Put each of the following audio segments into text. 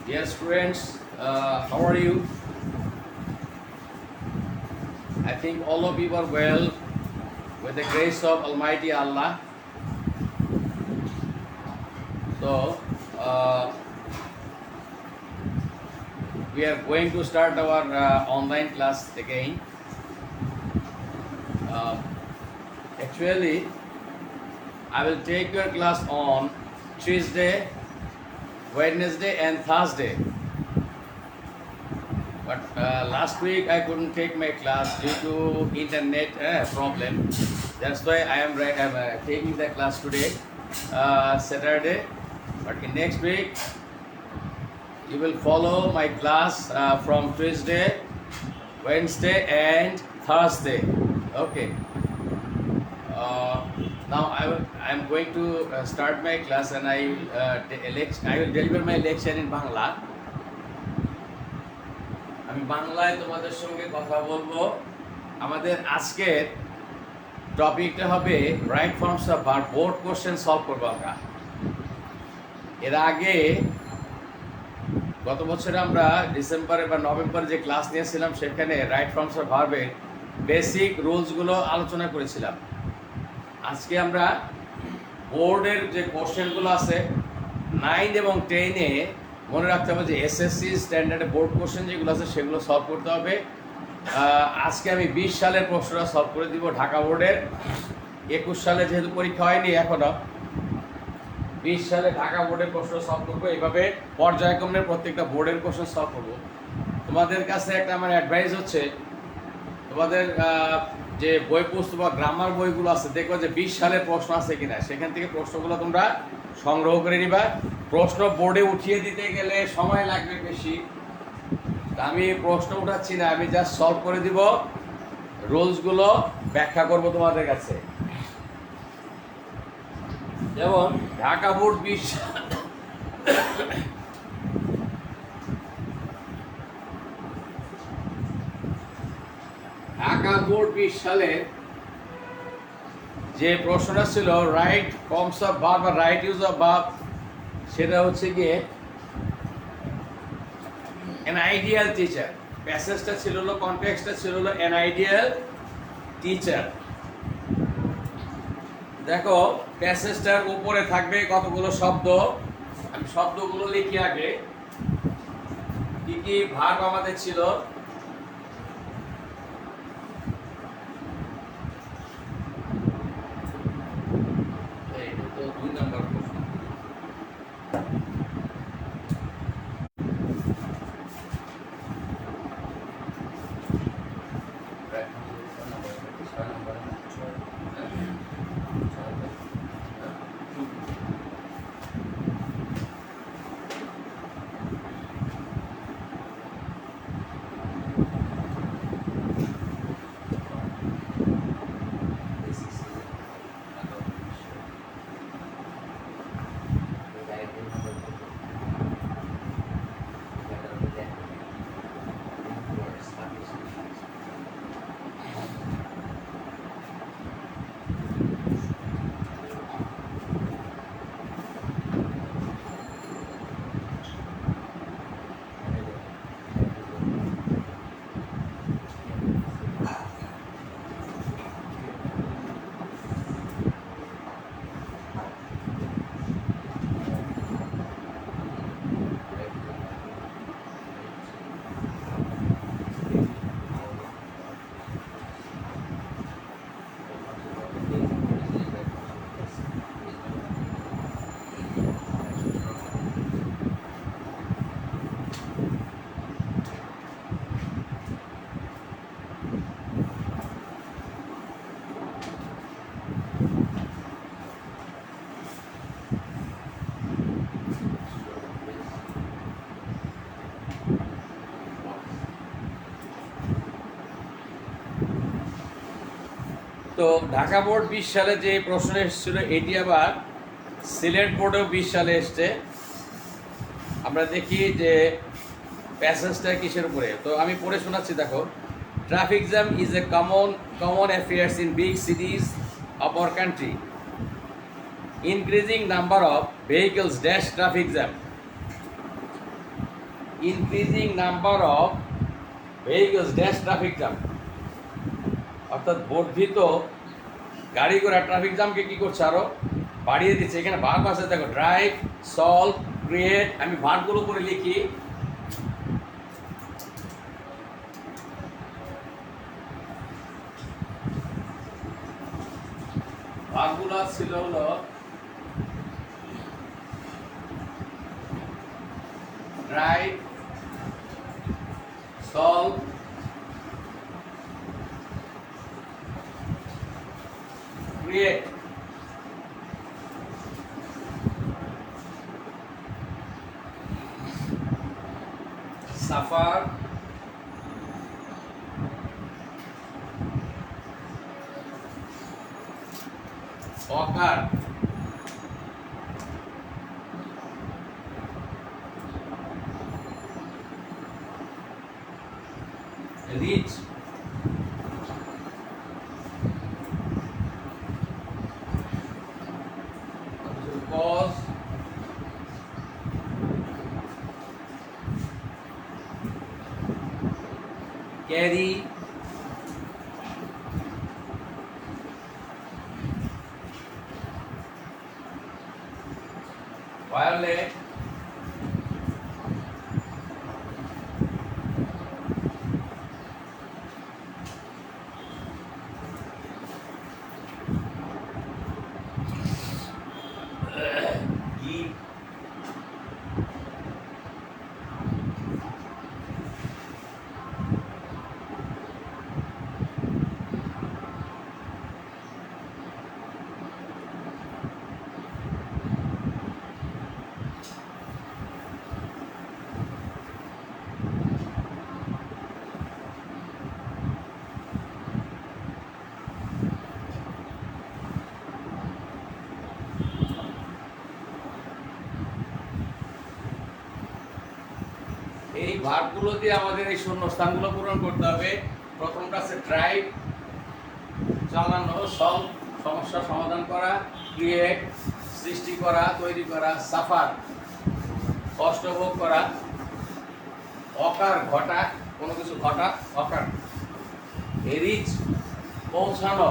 Dear students, how are you? I think all of you are well with the grace of Almighty Allah. So, we are going to start our online class again. Uh, Actually, I will take your class on Tuesday, Wednesday, and Thursday. But last week I couldn't take my class due to internet problem. That's why I'm taking the class today, Saturday. But in next week, you will follow my class from Tuesday, Wednesday, and Thursday. Okay. Now I'm going to start my class, and I will deliver my lecture in Bangla. আমি বাংলায় তোমাদের সঙ্গে কথা বলবো। আমাদের আজকের টপিকটা হবে right forms of verb, board question solve করবো আমরা। এর আগে গত বছরে আমরা ডিসেম্বরে বা নভেম্বরে যে ক্লাস নিয়েছিলাম সেখানে রাইট ফর্মস অফ ভার্বের বেসিক রুলসগুলো আলোচনা করেছিলাম। আজকে আমরা বোর্ডের যে কোশ্চেনগুলো আছে 9 এবং 10-এ মনে রাখতে হবে যে এসএসসি স্ট্যান্ডার্ডে বোর্ড কোশ্চেন যেগুলো আছে সেগুলো সলভ করতে হবে। আজকে আমি 20 সালের প্রশ্নটা সলভ করে দিব ঢাকা বোর্ডের। 21 সালে যেহেতু পরীক্ষা হয়নি এখনো, 20 সালে ঢাকা বোর্ডের প্রশ্ন সলভ করবো। এইভাবে পর্যায়ক্রমে প্রত্যেকটা বোর্ডের কোশ্চেন সলভ করবো। তোমাদের কাছে একটা আমার অ্যাডভাইস হচ্ছে, তোমাদের যে বই পুস্তক বা গ্রামার বইগুলো আছে দেখো যে 20 সালের প্রশ্ন আছে কিনা, সেখান থেকে প্রশ্নগুলো তোমরা সংগ্রহ করে নিবা। প্রশ্ন বোর্ডে উঠিয়ে দিতে গেলে সময় লাগবে বেশি। আমি প্রশ্ন উঠাচ্ছি না, আমি জাস্ট সলভ করে দিব, রুলসগুলো ব্যাখ্যা করব তোমাদের কাছে। যেমন ঢাকা বোর্ড 20 ঢাকা বোর্ড 20 সালে যে প্রশ্নটা ছিল রাইট ফর্মস অফ ভার্ব বা রাইট ইউজ অফ ভার্ব, সেটা হচ্ছে গিয়ে an ideal teacher। প্যাসেজটা ছিল হলো, কনটেক্সটটা ছিল হলো an ideal teacher। দেখো প্যাসেজটার উপরে থাকবে কতগুলো শব্দ, আমি শব্দগুলো লিখি আগে। কি কি ভার্ব আমাদের ছিল? এইটা তো 2 নাম্বার প্রশ্ন। তো ঢাকা বোর্ড 20 সালে যে প্রশ্ন এসেছিল এটি আবার সিলেট বোর্ডেও 20 সালে এসছে। আমরা দেখি যে প্যাসেজটা কিসের উপরে। তো আমি পড়ে শোনাচ্ছি, দেখো। Traffic jam is a common affairs in big সিটিজ of our country. Increasing number of vehicles dash traffic jam. Increasing number of vehicles dash traffic jam, অর্থাৎ বর্ধিত গাড়ি ঘোড়া ট্রাফিক জ্যামকে কি করছে আরো বাড়িয়ে দিচ্ছে। এখানে ভার্ব আছে, দেখো ড্রাইভ, সলভ, ক্রিয়েট। আমি ভার্বগুলো করে লিখি। ভার্বগুলো ছিল হলো drive, solve, create. Suffer, occur, reach, cause, carry, violate, give, এই ভার্বগুলো দিয়ে আমাদের এই শূন্যস্থানগুলো পূরণ করতে হবে। প্রথমটা আছে ড্রাইভ, চালানো, সলভ, সমস্যা সমাধান করা, ক্রিয়েট, সৃষ্টি করা, তৈরি করা, সাফার, কষ্ট ভোগ করা, অকার, ঘটা, কোনো কিছু ঘটা, অকার, রিচ, পৌঁছানো,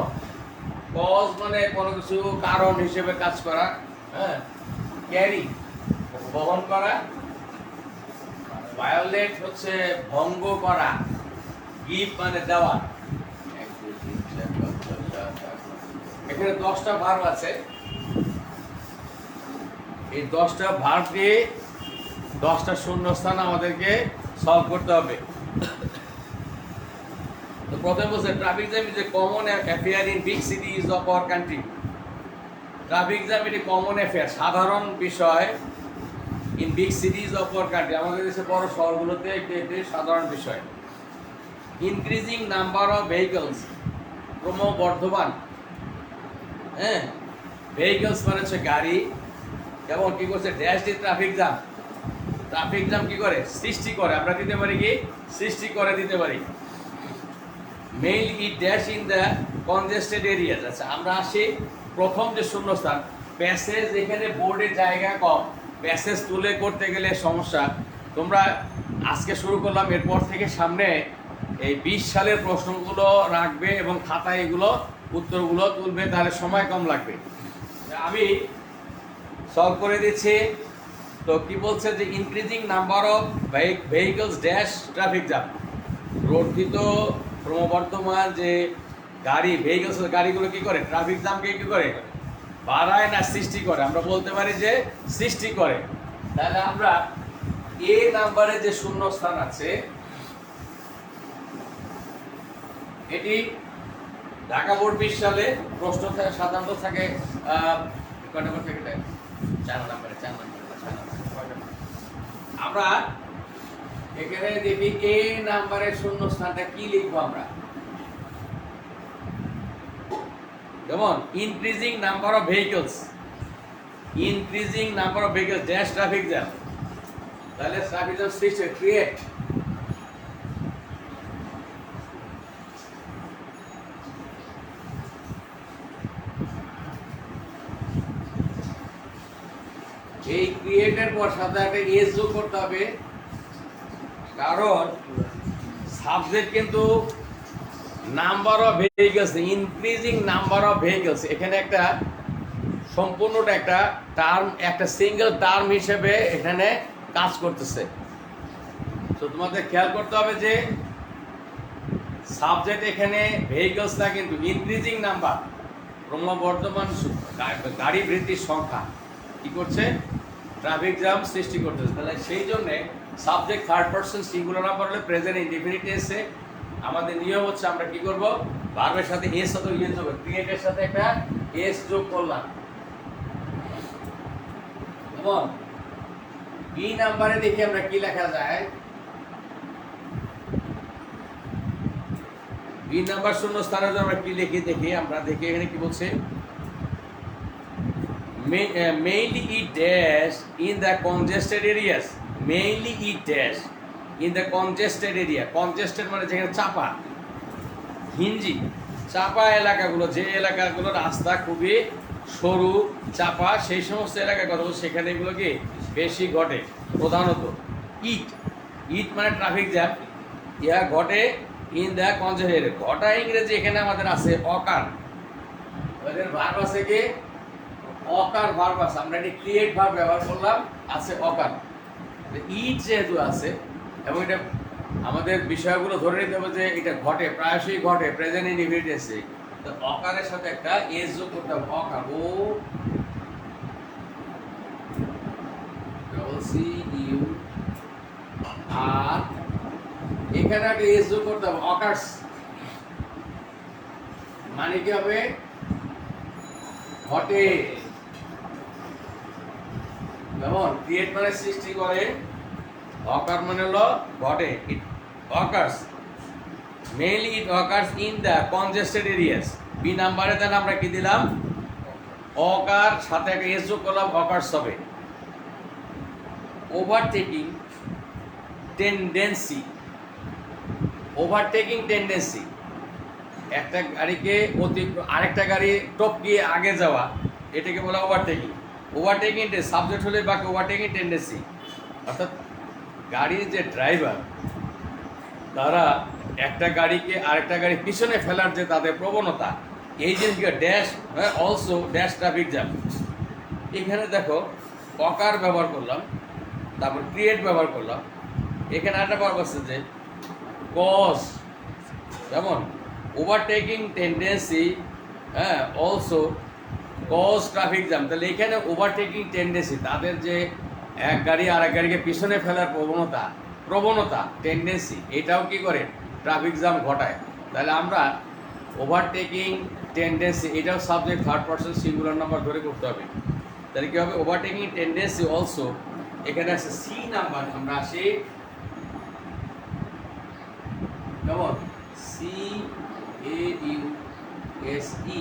কজ মানে কোনো কিছু কারণ হিসেবে কাজ করা, হ্যাঁ, ক্যারি, বহন করা, ভায়োলেট হচ্ছে ভঙ্গ করা, গিভ মানে দেওয়া। এখানে 10টা ভার্ব আছে। এই 10টা ভার্ব দিয়ে 10টা শূন্যস্থান আমাদেরকে সলভ করতে হবে। তো প্রথমে বলছে traffic jam is a common affair in big সিটিজ of our country. Traffic jam এটি কমন অ্যাফেয়ার, সাধারণ বিষয় in big সিটিজ of our country, আমাদের দেশের বড় শহরগুলোতে একটি সাধারণ বিষয়। ইনক্রিজিং নাম্বার অফ ভেহিকলস, ক্রমবর্ধমান, হ্যাঁ, ভেহিকলস মানে হচ্ছে গাড়ি, যেমন কি করছে dash the traffic jam. Traffic jam কি করে সৃষ্টি করে, আমরা দিতে পারি কি সৃষ্টি করে দিতে পারি। Mail it dash in the congested area. আচ্ছা, আমরা আসি প্রথম যে শূন্যস্থান, প্যাসেজ, এখানে বোর্ডের জায়গা কম, প্যাসেজ তুলে করতে গেলে সমস্যা। তোমরা আজকে শুরু করলাম, এরপর থেকে সামনে এই 20 সালের প্রশ্নগুলো রাখবে এবং খাতায় এগুলো উত্তরগুলো তুলবে, তাহলে সময় কম লাগবে। আমি সলভ করে দিচ্ছি। তো কি বলছে যে increasing number of vehicles dash traffic jam, বর্ধিত ক্রমবর্ধমান যে গাড়ি, ভেহিকলস গাড়িগুলো কি করে ট্রাফিক জ্যামকে কি করে বাড়ায় না সৃষ্টি করে। আমরা বলতে পারি যে সৃষ্টি করে। তাহলে আমরা এ নাম্বারে যে শূন্যস্থান আছে, এটি ঢাকা বোর্ড 20 সালে প্রশ্ন সাধারণত থাকে কয় নম্বর থেকে? 4 নম্বরে। আমরা এখানে দেখি এ নাম্বারের শূন্যস্থানটা কি লিখবো আমরা। যেমন increasing number of vehicles, increasing number of vehicles dash traffic jam. তাহলে ট্রাফিক জ্যাম সৃষ্টি ক্রিয়েট। এই ক্রিয়েটের পর সাথে একটা এস যোগ করতে হবে, কারণ সাবজেক্ট কিন্তু number of vehicles, increasing number of vehicles, এখানে একটা সম্পূর্ণটা একটা টার্ম, একটা সিঙ্গেল টার্ম হিসেবে এখানে কাজ করতেছে। তো তোমাদের খেয়াল করতে হবে যে সাবজেক্ট এখানে ভেহিকলস না, কিন্তু ইনক্রিজিং নাম্বার, ক্রমবর্ধমান গাড়ি বৃদ্ধির সংখ্যা কি করছে, ট্রাফিক জ্যাম সৃষ্টি করতেছে। তাহলে সেই জন্যে subject third person singular number হলে প্রেজেন্ট ইনডিফিনিট টেন্সে আমাদের নিয়ম হচ্ছে আমরা কি করব, ভার্বের সাথে এস অথবা ইএস যোগ, ক্রিয়েটের সাথে একটা এস যোগ করলাম। এবং বি নাম্বারে দেখি আমরা কি লেখা যায়। বি নাম্বার শূন্য স্থানে আমরা কি লিখি দেখি, আমরা দেখি এখানে কি বলছে, mainly eat dash in the congested areas, mainly eat dash in the congested area, congested মানে যেখানে চাপা, হিঞ্জি চাপা এলাকাগুলো, যে এলাকাগুলো রাস্তা খুবই সরু চাপা, সেই সমস্ত এলাকার কথা বলছে, সেখানে এগুলো কি বেশি ঘটে প্রধানত। ইট, ইট মানে ট্রাফিক জ্যাম, ইহা ঘটে ইন দ্য কনজেস্টেড এরিয়া। ঘটা ইংরেজি এখানে আমাদের আছে অকার, ওদের ভার্ব আছে কি অকার ভার্ব আছে, আমরা এটি ক্রিয়েট ভার্ব ব্যবহার করলাম, আছে অকার। ইট যেহেতু আছে এবং এটা আমাদের বিষয়গুলো ধরে নিতে হবে যে এটা ঘটে, প্রায়শই ঘটে, প্রেজেন্ট ইনডিফিনিট টেন্সে। তো অকারের সাথে একটা এস যোগ করতে হবে, অকার, ও ডবল সি ইউ আর, এখানে একটা এস যোগ করতে হবে, অকার্স মানে কি হবে, ঘটে। যেমন ক্রিয়েট মানে সৃষ্টি করে, অকার মানে হলো ঘটে, it occurs, mainly it occurs in the congested areas. B নাম্বারে তাহলে আমরা কি দিলাম, অকার সাথে একটা এস যোগ করলাম, অকার্স হবে। ওভারটেকিং টেন্ডেন্সি, ওভারটেকিং টেন্ডেন্সি, একটা গাড়িকে আরেকটা গাড়ি টপকিয়ে আগে যাওয়া, এটাকে বলা ওভারটেকিং। ওভারটেকিং সাবজেক্ট হলে বাকি ওভারটেকিং টেন্ডেন্সি, অর্থাৎ গাড়ির যে ড্রাইভার তারা একটা গাড়িকে আরেকটা গাড়ি পিছনে ফেলার যে তাদের প্রবণতা, এই জিনিসকে dash also dash traffic jam. এখানে দেখো অকার ব্যবহার করলাম, তারপর ক্রিয়েট ব্যবহার করলাম, এখানে একটা ভার্ব আছে যে কজ, যেমন ওভারটেকিং টেন্ডেন্সি, হ্যাঁ অলসো কজ ট্রাফিক জ্যাম। তাহলে এখানে ওভারটেকিং টেন্ডেন্সি, তাদের যে এক গাড়ি আর এক গাড়িকে পিছনে ফেলার প্রবণতা টেন্ডেন্সি, এটাও কি করে ট্রাফিক জ্যাম ঘটায়। তাহলে আমরা ওভারটেকিং টেন্ডেন্সি, এটাও subject third person singular number ধরে করতে হবে। তাহলে কি হবে, ওভারটেকিং টেন্ডেন্সি অলসো, এখানে আছে সি নাম্বার, আমরা আসি কেমন, C A U S E,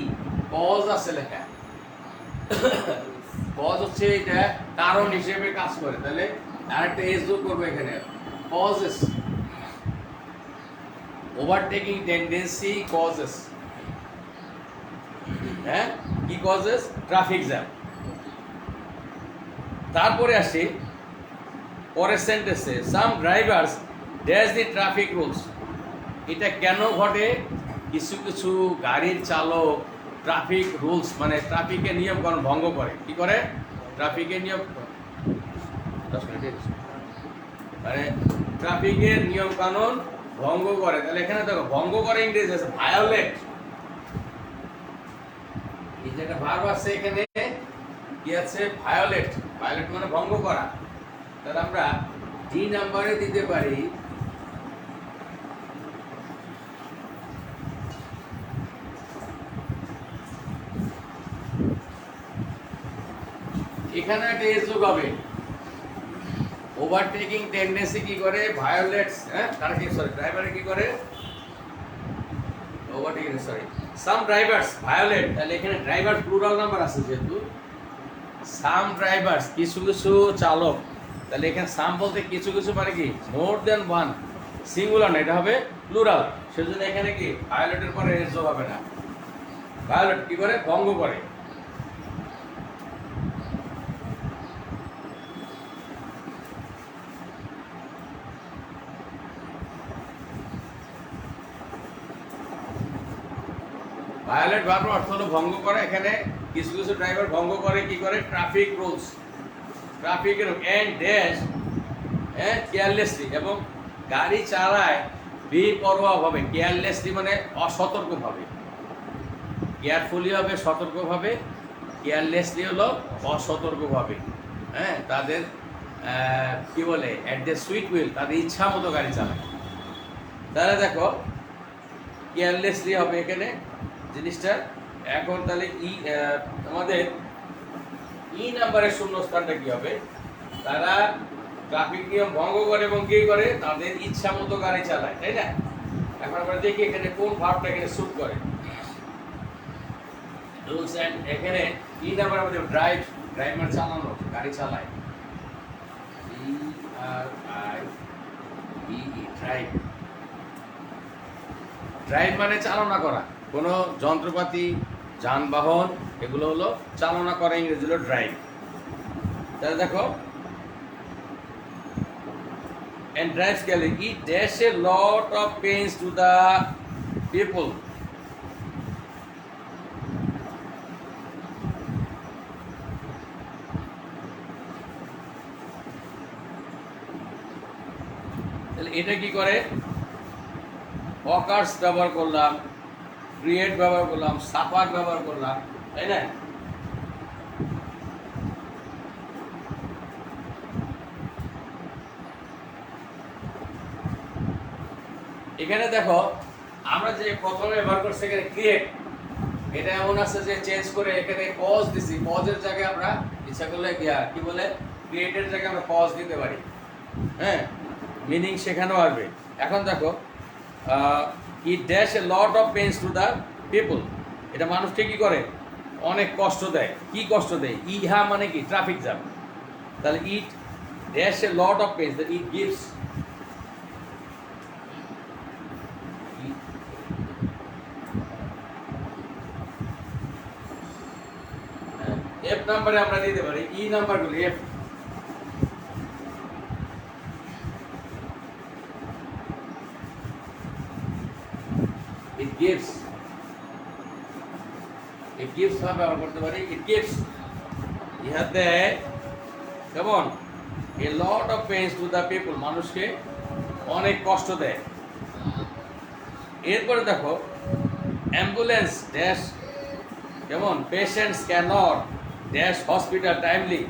cause আছে লেখা, কজ হচ্ছে এটা কারণ হিসেবে কাজ করে। তাহলে আরেকটা এস যোগ করবো এখানে, কজেস, ওভারটেকিং টেন্ডেন্সি কজেস, হ্যাঁ কি কজেস, ট্রাফিক জ্যাম। তারপরে আসি পরের সেন্টেন্সে, some drivers dash the traffic rules. এটা কেন ঘটে, কিছু কিছু গাড়ির চালক ট্রাফিক রুলস মানে ট্রাফিকের নিয়মকানুন ভঙ্গ করে। কি করে, ট্রাফিকের নিয়ম, 10 মিনিট, মানে ট্রাফিকের নিয়ম কানুন ভঙ্গ করে। তাহলে এখানে দেখো ভঙ্গ করে ইংরেজি আছে ভায়োলেট, এই যে একটা ভার্ব আছে এখানে কি আছে, ভায়োলেট, ভায়োলেট মানে ভঙ্গ করা। তাহলে আমরা ডি নাম্বারে দিতে পারি এখানে একটা এস যোগ হবে, ওভারটেকিং টেন্ডেন্সি কি করে, ভায়োলেটস, হ্যাঁ তারা কি সরি ড্রাইভারে কি করে, ওভারটেকিং সরি সাম ড্রাইভার্স ভায়োলেট। তাহলে এখানে ড্রাইভার প্লুরাল নাম্বার আছে, যেহেতু সাম ড্রাইভার্স কিছু কিছু চালক, তাহলে এখানে সাম বলতে কিছু কিছু মানে কি মোর দেন ওয়ান, সিঙ্গুলার না, এটা হবে প্লুরাল। সেজন্য এখানে কি ভায়োলেটের পরে এস যোগ হবে না। ভায়োলেট কি করে, ভঙ্গ করে। ভায়োলেট ভার্ব অর্থ হলো ভঙ্গ করে। এখানে কিছু কিছু ড্রাইভার ভঙ্গ করে, কি করে, ট্রাফিক রুলস, ট্রাফিকের এন্ড ড্যাশ কেয়ারলেসলি, এবং গাড়ি চালায় বেপরোয়াভাবে। কেয়ারলেসলি মানে অসতর্কভাবে, কেয়ারফুলি হবে সতর্কভাবে, কেয়ারলেসলি হলো অসতর্কভাবে। হ্যাঁ, তাদের কি বলে, অ্যাট দ্য সুইট উইল, তাদের ইচ্ছা মতো গাড়ি চালায়। তাহলে দেখো কেয়ারলেসলি হবে এখানে জিনিসটা। এখন তাহলে আমাদের নাম্বারের শূন্যস্থানটা কি হবে? তারা ট্রাফিক নিয়ম ভঙ্গ করে এবং কি করে, তাদের ইচ্ছা মতো গাড়ি চালায়, তাই না? এখন আমরা দেখি এখানে কোন ভার্বটা এখানে স্যুট করে। রুলস এন্ড, এখানে নাম্বার আমাদের ড্রাইভ, ড্রাইভ মানে চালানো, গাড়ি চালায়, ড্রাইভ। ড্রাইভ মানে চালনা করা, কোনো যন্ত্রপাতি, যানবাহন, এগুলো হলো চালনা করা, ইংরেজি হলো ড্রাইভ। তাহলে দেখো, and drives galley, it dash a lot of pains to the people. তাহলে এটা কি করে, অকার্স ব্যবহার করলাম, ক্রিয়েট ব্যবহার করলাম, সাফার ব্যবহার করলাম, তাই না? এখানে দেখো আমরা যে প্রথমে ব্যবহার করছি এখানে ক্রিয়েট, এটা এমন আছে যে চেঞ্জ করে এখানে পজ দিছি, পজের জায়গায় আমরা ইচ্ছা করলে কি বলে, ক্রিয়েটের জায়গায় আমরা পজ দিতে পারি। হ্যাঁ, মিনিং সেখানেও আসবে। এখন দেখো, it dash a lot of pains to the people, এটা মানুষকে কি করে, অনেক কষ্ট দেয়। কি কষ্ট দেয়? ইহা মানে কি, ট্রাফিক জ্যাম। তাহলে it dash a lot of pains, it gives, F নাম্বারে আমরা দিতে পারি নাম্বারগুলি। এফ, it gives, ভাবে ব্যবহার করতে পারি। it gives, ইহা দেয়, কেমন, a lot of pains to the people, মানুষকে অনেক কষ্ট দেয়। এরপরে দেখো, অ্যাম্বুলেন্স ড্যাশ, কেমন, patients cannot dash hospital timely,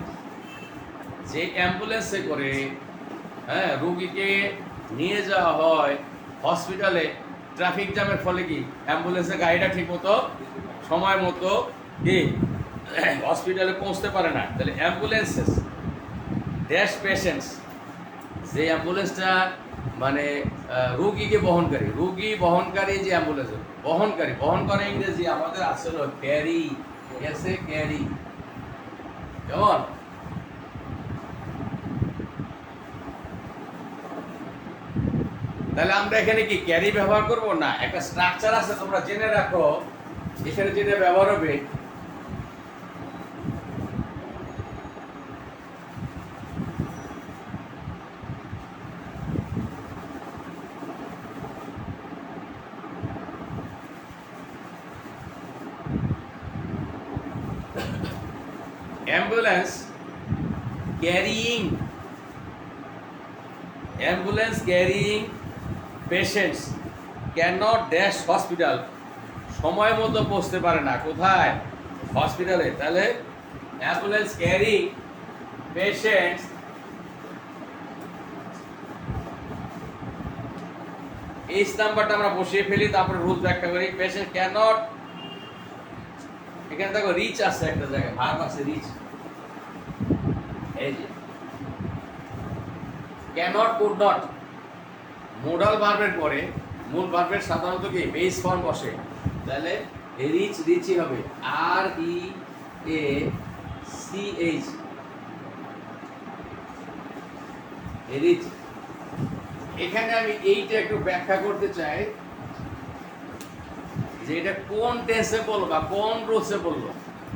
যে অ্যাম্বুলেন্সে করে, হ্যাঁ, রুগীকে নিয়ে যাওয়া হয় হসপিটালে, ট্রাফিক জ্যামের ফলে কি অ্যাম্বুলেন্সের গাড়িটা ঠিক মতো সময় মতো কি হসপিটালে পৌঁছতে পারে না। তাহলে অ্যাম্বুলেন্সেস ড্যাশ পেশেন্টস, যে অ্যাম্বুলেন্সটা মানে রুগীকে বহনকারী, রুগী বহনকারী যে অ্যাম্বুলেন্স, বহন করে ইংরেজি আমাদের আসলে ক্যারি, এসে ক্যারি, কেমন। তাহলে আমরা এখানে কি ক্যারি ব্যবহার করব না? একটা স্ট্রাকচার আছে, তোমরা জেনে রাখো, এখানে যেটা ব্যবহার হবে, ambulance carrying patients cannot dash hospital, সময় মতো পৌঁছতে পারে না, কোথায়, হসপিটালে। তাহলে অ্যাম্বুলেন্স ক্যারি পেশেন্টস, এই নাম্বারটা আমরা বসিয়ে ফেলি, তারপরে রুল ব্যাখ্যা করি। পেশেন্ট ক্যানট, এখানে দেখো রিচ আছে একটা জায়গায়, ভার্ব আছে রিচ, এই যে ক্যানট, কুড নট, মোডাল ভার্বের পরে মূল ভার্বের সাধারণত কি বেস ফর্ম বসে, তাহলে রিচই হবে, REACH, রিচ। এখানে আমি এইটা একটু ব্যাখ্যা করতে চাই যে এটা কোন টেন্সে বলবো বা কোন রুলসে বলবো।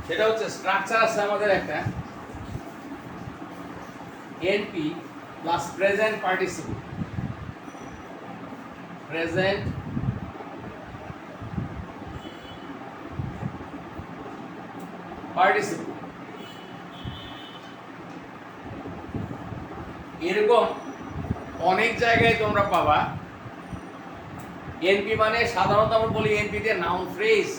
সেটা হচ্ছে, স্ট্রাকচার আছে আমাদের একটা, NP plus present participle, present participle. এরকম অনেক জায়গায় তোমরা পাবা এনপি মানে সাধারণত আমরা বলি এনপি তে নাউন ফ্রেজ,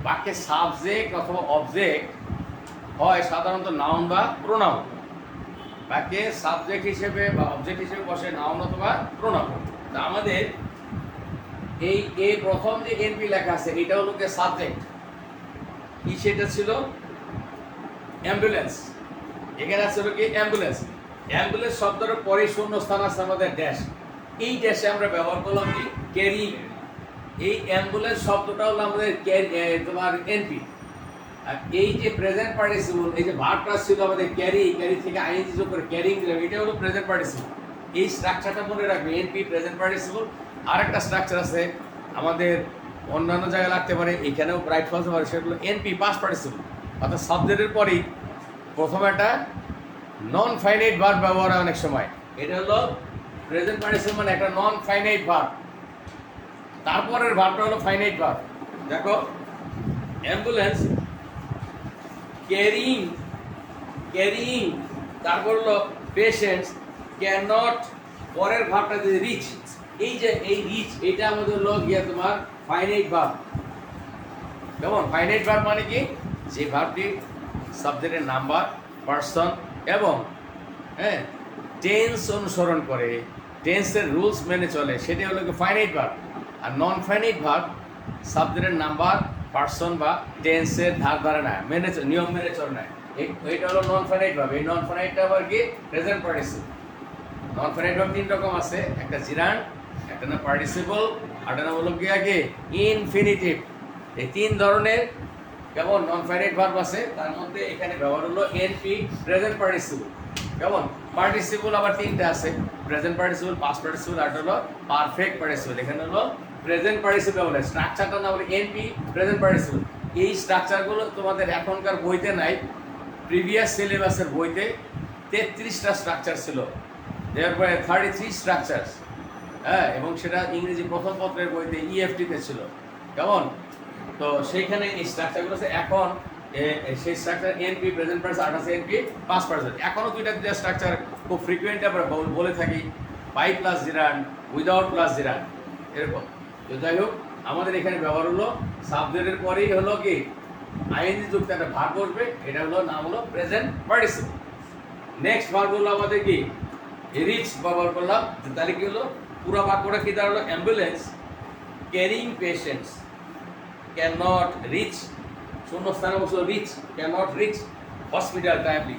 বাক্যে সাবজেক্ট অথবা অবজেক্ট হয় সাধারণত নাউন বা প্রোনাউন। বাক্যে সাবজেক্ট হিসেবে বা অবজেক্ট হিসেবে বসে নাউন অথবা প্রোনাউন। তা আমাদের এই প্রথম যে এনপি লেখা আছে এটা হলো কি সাবজেক্ট, কি সেটা ছিল অ্যাম্বুলেন্স। এখানে আছে হলো কি অ্যাম্বুলেন্স। অ্যাম্বুলেন্স শব্দের পরে শূন্য স্থান আছে আমাদের ড্যাশ, এই ড্যাশে আমরা ব্যবহার করলাম কি ক্যারি। এই অ্যাম্বুলেন্স শব্দটা হলো আমাদের তোমার এনপি। আর এই যে প্রেজেন্ট পার্টিসিপল, এই যে ভার্বটা ছিল আমাদের ক্যারি, ক্যারি থেকে আইএনজি যোগ করে ক্যারিং দিলাম, এটা হলো প্রেজেন্ট পার্টিসিপল। এই স্ট্রাকচারটা মনে রাখবে, এনপি প্রেজেন্ট পার্টিসিপল। আরেকটা স্ট্রাকচার আছে আমাদের অন্যান্য জায়গায় লাগতে পারে, এখানেও রাইট ফলস পারে, সেগুলো এনপি পাস্ট পার্টিসিপল। অর্থাৎ সাবজেক্টের পরেই প্রথম একটা নন ফাইনাইট ভার্ব ব্যবহার হয় অনেক সময়। এটা হলো প্রেজেন্ট পার্টিসিপল মানে একটা নন ফাইনাইট ভার্ব, তারপরের ভার্বটা হলো ফাইনাইট ভার্ব। দেখো অ্যাম্বুলেন্স ক্যারিং, ক্যারিং, তারপর হলো পেশেন্টস ক্যান নট, পরের ভার্বটা যদি রিচ, এই যে এই রিচ এটা আমাদের হলো গিয়া তোমার ফাইনাইট ভার্ব। কেমন ফাইনাইট ভার্ব মানে কি, যে ভার্বটি সাবজেক্টের নাম্বার, পার্সন এবং টেন্স অনুসরণ করে, টেন্সের রুলস মেনে চলে, সেটা হলো কি ফাইনাইট ভার্ব। আর নন ফাইনাইট ভার্ব সাবজেক্টের নাম্বার, পার্সন বা টেন্সের ধার ধারে না, মেনে নিয়ম মেনে চলে না, এইটা হলো নন ফাইনাইট ভার্ব। এই নন ফাইনাইটটা আবার কি present participle. Non finite verb তিন রকম আছে, একটা জিরান্ড, একটা না পার্টিসিপল, আরেকটা নাম হলো কি আগে ইনফিনিটিভ। এই তিন ধরনের কেমন নন ফাইনাইট ভার্ব আছে, তার মধ্যে এখানে ব্যবহার হলো এনপি প্রেজেন্ট পার্টিসিপল। কেমন পার্টিসিপল আবার তিনটা আছে, প্রেজেন্ট পার্টিসিপল, পাস্ট পার্টিসিপল, আর হলো পারফেক্ট পার্টিসিপল। এখানে হলো প্রেজেন্ট পার্টিসিপল বলে স্ট্রাকচারটা না বলে এনপি প্রেজেন্ট পার্টিসিপল। এই স্ট্রাকচারগুলো তোমাদের এখনকার বইতে নাই, প্রিভিয়াস সিলেবাসের বইতে 33টা স্ট্রাকচার ছিল, তারপরে 33 স্ট্রাকচার, এবং সেটা ইংরেজি প্রথম পত্রের বইতে ইএফটিতে ছিল। কেমন তো সেইখানে এই স্ট্রাকচারগুলো আছে। এখন সেই স্ট্রাকচার এনপি প্রেজেন্ট পার্টিসিপল আর আছে এনপি পাস্ট পার্টিসিপল। এখনো দুইটা স্ট্রাকচার খুব ফ্রিকুয়েন্ট আমরা বলে থাকি, by plus gerund, without plus gerund, এরকম। তো যাই হোক আমাদের এখানে ব্যবহার হলো সাবজেক্টের পরেই হলো কি আইএনজি যুক্ত একটা ভার্ব বসবে, এটা হলো নাম হলো প্রেজেন্ট পার্টিসিপল। নেক্সট ভার্ব হলো আমাদের কি রিচ ব্যবহার করলাম, তাহলে কি হলো পুরো বাক্যটা কি দাঁড়ালো, ambulance carrying patients can not reach, শূন্যস্থানে বসলো reach, can not reach hospital timely.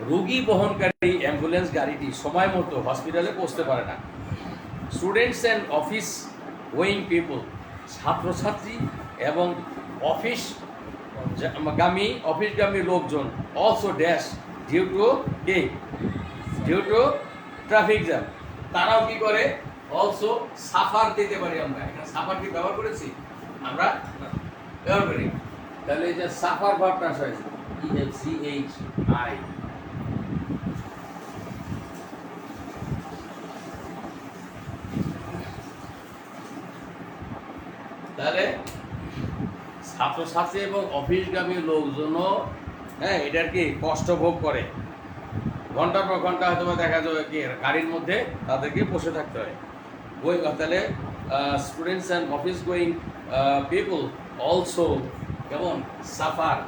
রোগী বহনকারী অ্যাম্বুলেন্স গাড়িটি সময় মতো হসপিটালে পৌঁছতে পারে না। Students and office going people, ছাত্রছাত্রী এবং অফিসগামী লোকজন অলসো ড্যাশ ডিউ টু কি, ডিউ টু ট্রাফিক জ্যাম, তারাও কি করে অলসো সাফার দিতে পারি। আমরা এখানে সাফার কি ব্যবহার করেছি, আমরা ব্যবহার করি। তাহলে এই যে সাফার ভার্বটা হয়েছে EFCHI, তাহলে ছাত্রছাত্রী এবং অফিসগামী লোকজনও এটার কি কষ্ট ভোগ করে, ঘন্টার পর ঘন্টা হয়তো দেখা যায় কি গাড়ির মধ্যে তাদেরকে বসে থাকতে হয়। তাহলে students and office going people also কেমন সাফার।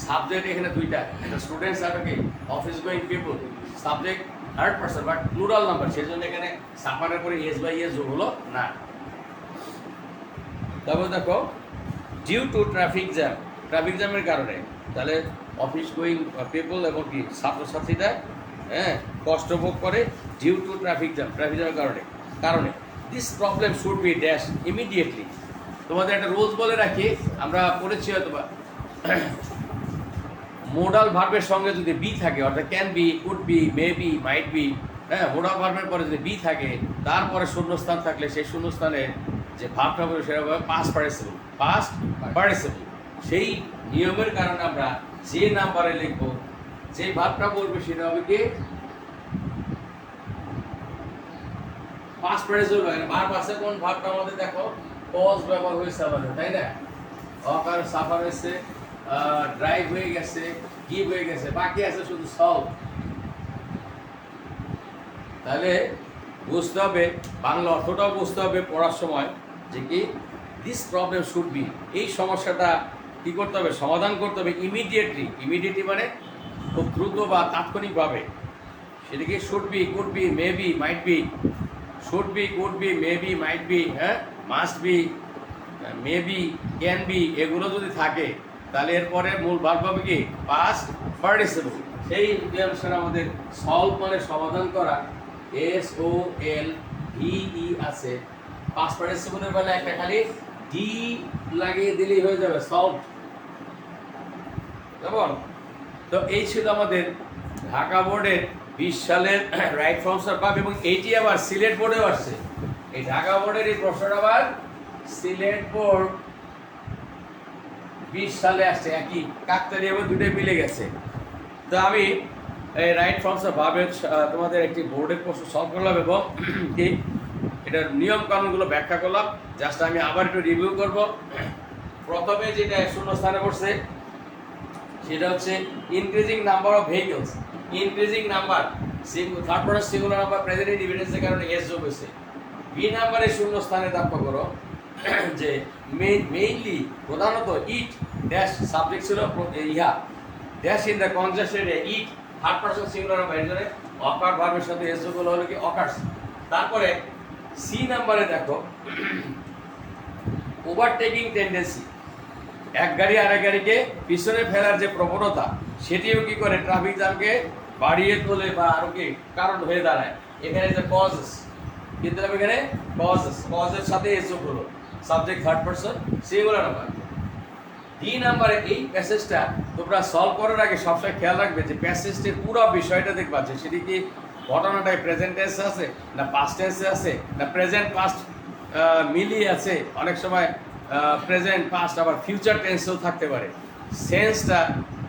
সাবজেক্ট এখানে দুইটা, একটা স্টুডেন্টস আর কি office going people, subject third person but plural number, সেই জন্য এখানে সাফারের পরে এস বাই এস যোগ হলো না। তারপর দেখো due to traffic jam, traffic জ্যামের কারণে, তাহলে অফিস গোয়িং পিপল এবং কি ছাত্রছাত্রীরা কষ্ট ভোগ করে due to traffic jam, traffic জ্যামের কারণে this problem should be dash immediately. তোমাদের একটা রুলস বলে রাখি, আমরা পড়েছি হয়তো বা মোডাল ভার্বের সঙ্গে যদি বি থাকে, অর্থাৎ can be, could be, may be, might B, modal ভার্বের পরে যদি বি থাকে, তারপরে শূন্যস্থান থাকলে সেই শূন্যস্থানে যে ভার্বটা বলবে সেটা হবে পাস্ট পার্টিসিপল, পাস্ট পার্টিসিপল। সেই নিয়মের কারণে আমরা যে নাম্বারে লিখবো, যে ভার্বটা বলবে সেটা হবে কি পাস্ট পার্টিসিপল। ভার্ব আছে কোন ভার্বটা আমাদের দেখো কজ ব্যবহার হয়েছে আমাদের, তাই না? অকার সাফার হয়েছে, ড্রাইভ হয়ে গেছে, গিভ হয়ে গেছে, বাকি আছে শুধু সলভ। তাহলে বুঝতে হবে, বাংলা অর্থটাও বুঝতে হবে পড়ার সময় যে কি দিস প্রবলেম শুড বি, এই সমস্যাটা কী করতে হবে, সমাধান করতে হবে ইমিডিয়েটলি মানে খুব দ্রুত বা তাৎক্ষণিকভাবে। সেটা কি should be, could be, may be, might be. Should be, could be, may be, might be, হ্যাঁ, must be, may be, can be, এগুলো যদি থাকে তাহলে এরপরে মূল ভার্ব হবে কি পাস্ট পার্টিসিপল। সেই অনুসারে আমাদের সলভ মানে সমাধান করা, SOLVE আছে। পাস্ট পার্টিসিপলের বেলা একটা খালি ডি লাগিয়ে দিলেই হয়ে যাবে, সলভ। কেমন? তো এই ছিল আমাদের ঢাকা বোর্ডের 20 সালের রাইট ফর্মস অফ ভার্ব, এবং এইটি আবার সিলেট বোর্ডেও আসছে। এই ঢাকা বোর্ডের এই প্রশ্নটা আবার সিলেট বোর্ড 20 সালে আসছে, একই কাকতালীয়ভাবে দুটোই মিলে গেছে। তো আমি এই রাইট ফর্মস অফ ভার্বের তোমাদের একটি বোর্ডের প্রশ্ন সলভ করলাম এবং এটার নিয়ম কানুনগুলো ব্যাখ্যা করলাম। জাস্ট আমি আবার একটু রিভিউ করব। প্রথমে যেটা শূন্য স্থানে পড়ছে সেটা হচ্ছে increasing number of vehicles. Increasing number, third person singular number present ইনডিফিনিটেন্সের কারণে এস যোগ হয়েছে। বি নাম্বারে শূন্য স্থানে ব্যাখ্যা করো যে মেইনলি প্রধানত ইট ড্যাশ সাবজেক্ট ছিল ইহা dash in the congested it, third person singular number, এর জন্য অকার ভার্বের সাথে এস যোগ হলো কি অকার্স। তারপরে সি নাম্বারে দেখো ওভারটেকিং টেন্ডেন্সি, এক গাড়ি আরেক গাড়িকে পিছনে ফেলার যে প্রবণতা, সেটিও কি করে ট্রাফিক জ্যামকে বাড়িয়ে তোলে বা আরো কি কারণ হয়ে দাঁড়ায়। এখানে যে কজেস, কিন্তু এখানে কজের সাথে এস যোগ হলো, subject third person singular number. D নাম্বারে এই প্যাসেজটা তোমরা সলভ করার আগে সবসময় খেয়াল রাখবে যে প্যাসেজটির পুরো বিষয়টা দেখবা যে সেটি কি ঘটনাটাই প্রেজেন্ট টেন্সে আছে না পাস্ট টেন্সে আছে না প্রেজেন্ট পাস্ট মিলিয়ে আছে। অনেক সময় প্রেজেন্ট পাস্ট আবার ফিউচার টেন্সেও থাকতে পারে। সেন্সটা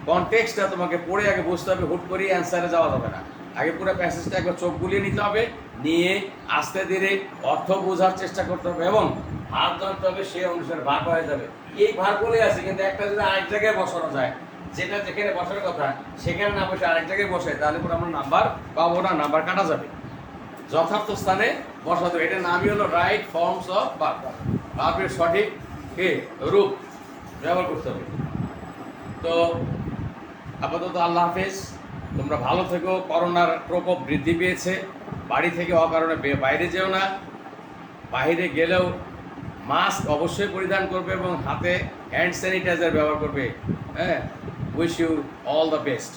কনটেক্সটটা তোমাকে পড়ে আগে বুঝতে হবে, হুট করেই অ্যান্সারে যাওয়া যাবে না। আগে পুরো প্যাসেজটা একবার চোখ বুলিয়ে নিতে হবে, নিয়ে আস্তে ধীরে অর্থ বোঝার চেষ্টা করতে হবে এবং ভার জানতে হবে, সেই অনুসারে ভাগ হয়ে যাবে। এই ভারগুলোই আছে, কিন্তু একটা যদি আরেক জায়গায় বসানো যায়, যেটা যেখানে বসার কথা সেখানে না বসে আরেক জায়গায় বসে, তাহলে পরে আমরা নাম্বার পাবো না, নাম্বার কাটা যাবে। যথার্থ স্থানে বসাতে হবে, এটার নামই হলো রাইট ফর্মস অফ ভার্ব। ভার্বের সঠিক রূপ ব্যবহার করতে হবে। তো আপাতত আল্লাহ হাফেজ, তোমরা ভালো থেকো। করোনার প্রকোপ বৃদ্ধি পেয়েছে, বাড়ি থেকে অকারণে বাইরে যেও না, বাইরে গেলেও মাস্ক অবশ্যই পরিধান করবে এবং হাতে হ্যান্ড স্যানিটাইজার ব্যবহার করবে। হ্যাঁ, wish you all the best.